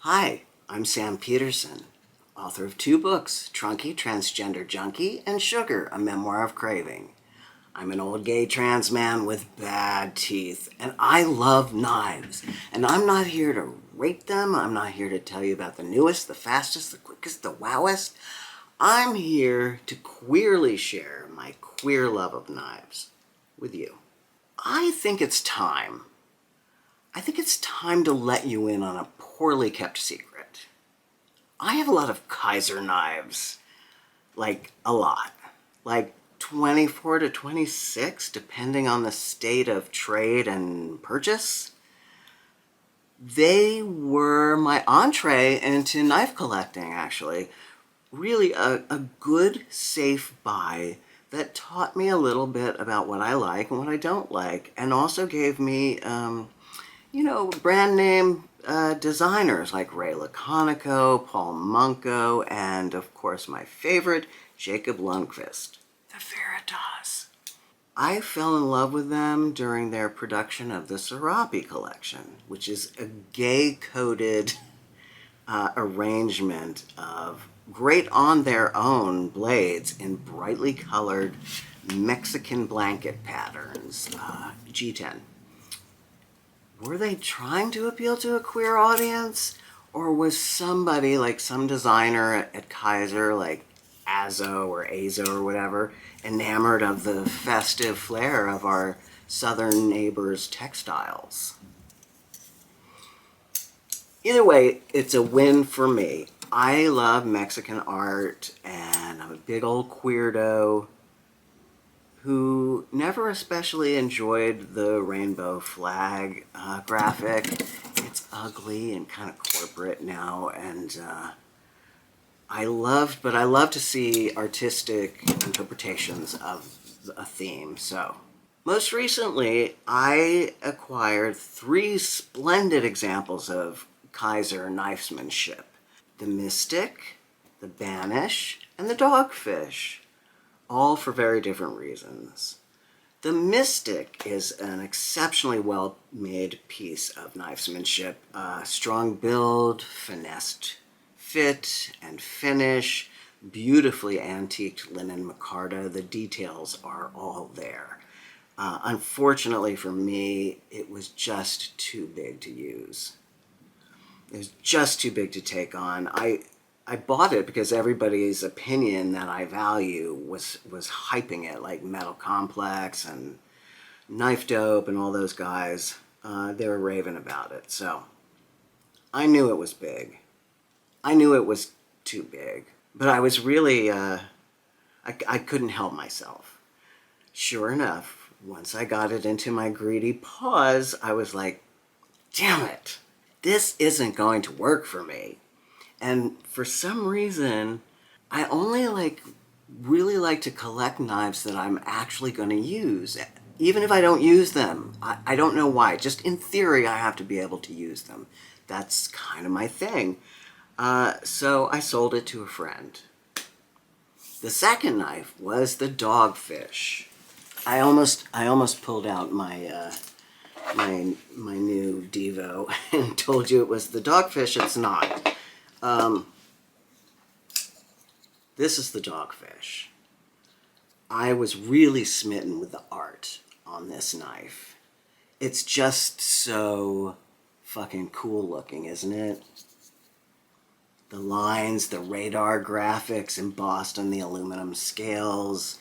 Hi, I'm Sam Peterson, author of 2 books, Trunky, Transgender Junkie, and Sugar, A Memoir of Craving. I'm an old gay trans man with bad teeth, and I love knives. And I'm not here to rate them. I'm not here to tell you about the newest, the fastest, the quickest, the wowest. I'm here to queerly share my queer love of knives with you. I think it's time to let you in on a poorly kept secret. I have a lot of Kizer knives. Like, a lot. Like 24 to 26, depending on the state of trade and purchase. They were my entree into knife collecting, actually. Really a good, safe buy that taught me a little bit about what I like and what I don't like, and also gave me brand name designers like Ray Laconico, Paul Munko, and of course my favorite, Jacob Lundquist, the Varatas. I fell in love with them during their production of the Serapi collection, which is a gay-coded arrangement of great on their own blades in brightly colored Mexican blanket patterns, G10. Were they trying to appeal to a queer audience? Or was somebody, like some designer at Kizer, like Azo or whatever, enamored of the festive flair of our southern neighbors' textiles? Either way, it's a win for me. I love Mexican art, and I'm a big old queerdo who never especially enjoyed the rainbow flag graphic. It's ugly and kind of corporate now, and I love to see artistic interpretations of a theme. So, most recently, I acquired 3 splendid examples of Kizer knifesmanship: the Mystic, the Banish, and the Dogfish. All for very different reasons. The Mystic is an exceptionally well-made piece of knifesmanship. Strong build, finessed fit and finish, beautifully antiqued linen micarta. The details are all there. Unfortunately for me, it was just too big to use. It was just too big to take on. I bought it because everybody's opinion that I value was hyping it, like Metal Complex and Knife Dope and all those guys. They were raving about it. So I knew it was big. I knew it was too big. But I was really, I couldn't help myself. Sure enough, once I got it into my greedy paws, I was like, damn it, this isn't going to work for me. And for some reason, I only really like to collect knives that I'm actually going to use. Even if I don't use them, I don't know why. Just in theory, I have to be able to use them. That's kind of my thing. So I sold it to a friend. The second knife was the Dogfish. I almost pulled out my my new Devo and told you it was the Dogfish. It's not. This is the Dogfish. I was really smitten with the art on this knife. It's just so fucking cool looking, isn't it? The lines, the radar graphics embossed on the aluminum scales,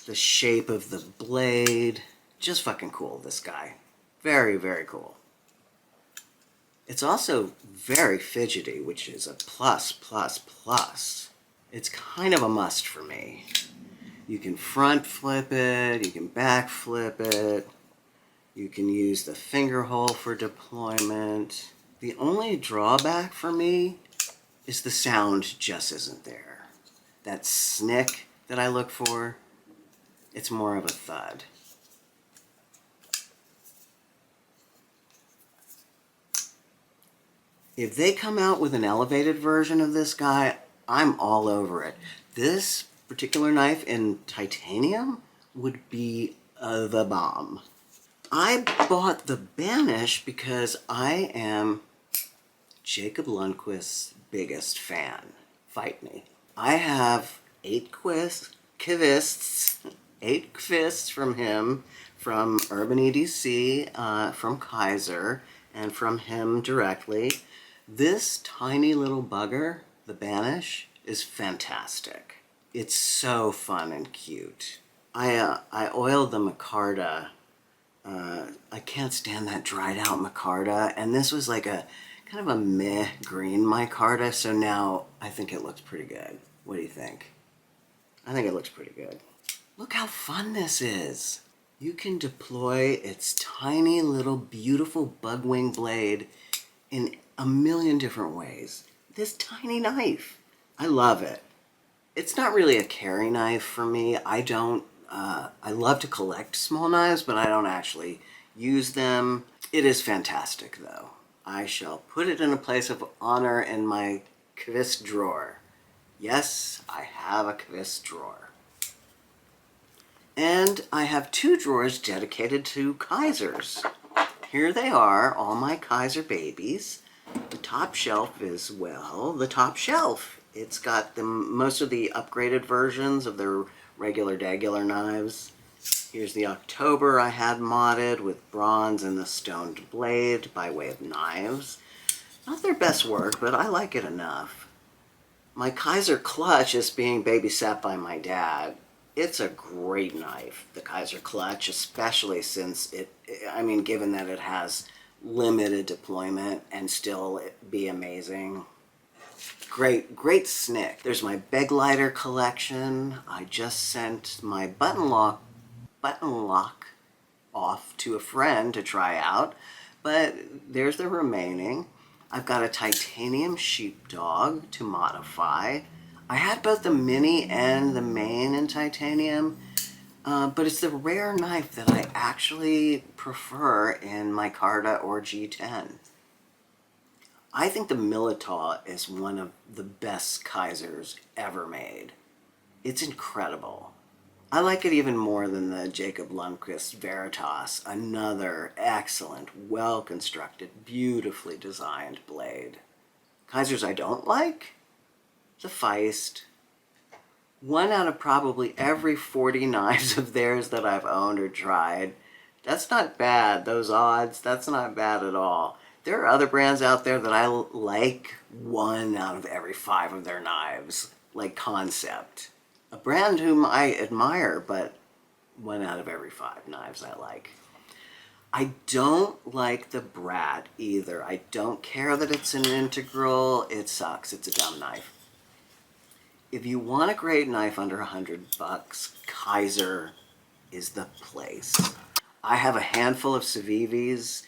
the shape of the blade. Just fucking cool, this guy. Very, very cool. It's also very fidgety, which is a plus, plus, plus. It's kind of a must for me. You can front flip it, you can back flip it, you can use the finger hole for deployment. The only drawback for me is the sound just isn't there. That snick that I look for, it's more of a thud. If they come out with an elevated version of this guy, I'm all over it. This particular knife in titanium would be the bomb. I bought the Banish because I am Jacob Lundquist's biggest fan. Fight me. I have 8 kvists, 8 kvists from him, from Urban EDC, from Kizer, and from him directly. This tiny little bugger, the Banish, is fantastic. It's so fun and cute. I oiled the micarta. I can't stand that dried out micarta, and this was like a kind of a meh green micarta, so now I think it looks pretty good. What do you think? I think it looks pretty good. Look how fun this is. You can deploy its tiny little beautiful bug wing blade in a million different ways. This tiny knife. I love it. It's not really a carry knife for me. I love to collect small knives, but I don't actually use them. It is fantastic though. I shall put it in a place of honor in my kvist drawer. Yes, I have a kvist drawer. And I have 2 drawers dedicated to Kizers. Here they are, all my Kizer babies. The top shelf is, well, the top shelf. It's got most of the upgraded versions of their regular knives. Here's the October I had modded with bronze and the stoned blade by way of knives. Not their best work, but I like it enough. My Kizer clutch is being babysat by my dad. It's a great knife, the Kizer clutch, especially since given that it has limited deployment and still be amazing. Great snick. There's my Begleiter collection. I just sent my button lock off to a friend to try out, but there's the remaining. I've got a titanium sheepdog to modify. I had both the mini and the main in titanium, but it's the rare knife that I actually prefer in micarta or G10. I think the Militaw is one of the best Kizers ever made. It's incredible. I like it even more than the Jacob Lundquist Varatas, another excellent, well-constructed, beautifully designed blade. Kizers I don't like? The Feist. 1 out of probably every 40 knives of theirs that I've owned or tried. That's not bad, those odds, that's not bad at all. There are other brands out there that I like 1 out of every 5 of their knives, like Concept. A brand whom I admire, but 1 out of every 5 knives I like. I don't like the Brat either. I don't care that it's an integral. It sucks. It's a dumb knife. If you want a great knife under $100, Kizer is the place. I have a handful of Civivis,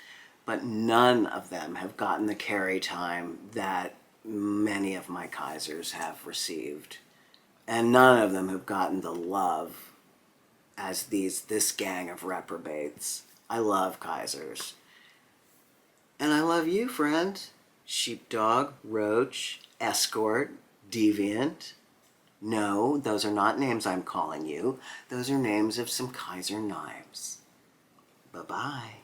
but none of them have gotten the carry time that many of my Kizers have received. And none of them have gotten the love as this gang of reprobates. I love Kizers. And I love you, friend. Sheepdog, Roach, Escort, Deviant. No, those are not names I'm calling you. Those are names of some Kizer knives. Bye-bye.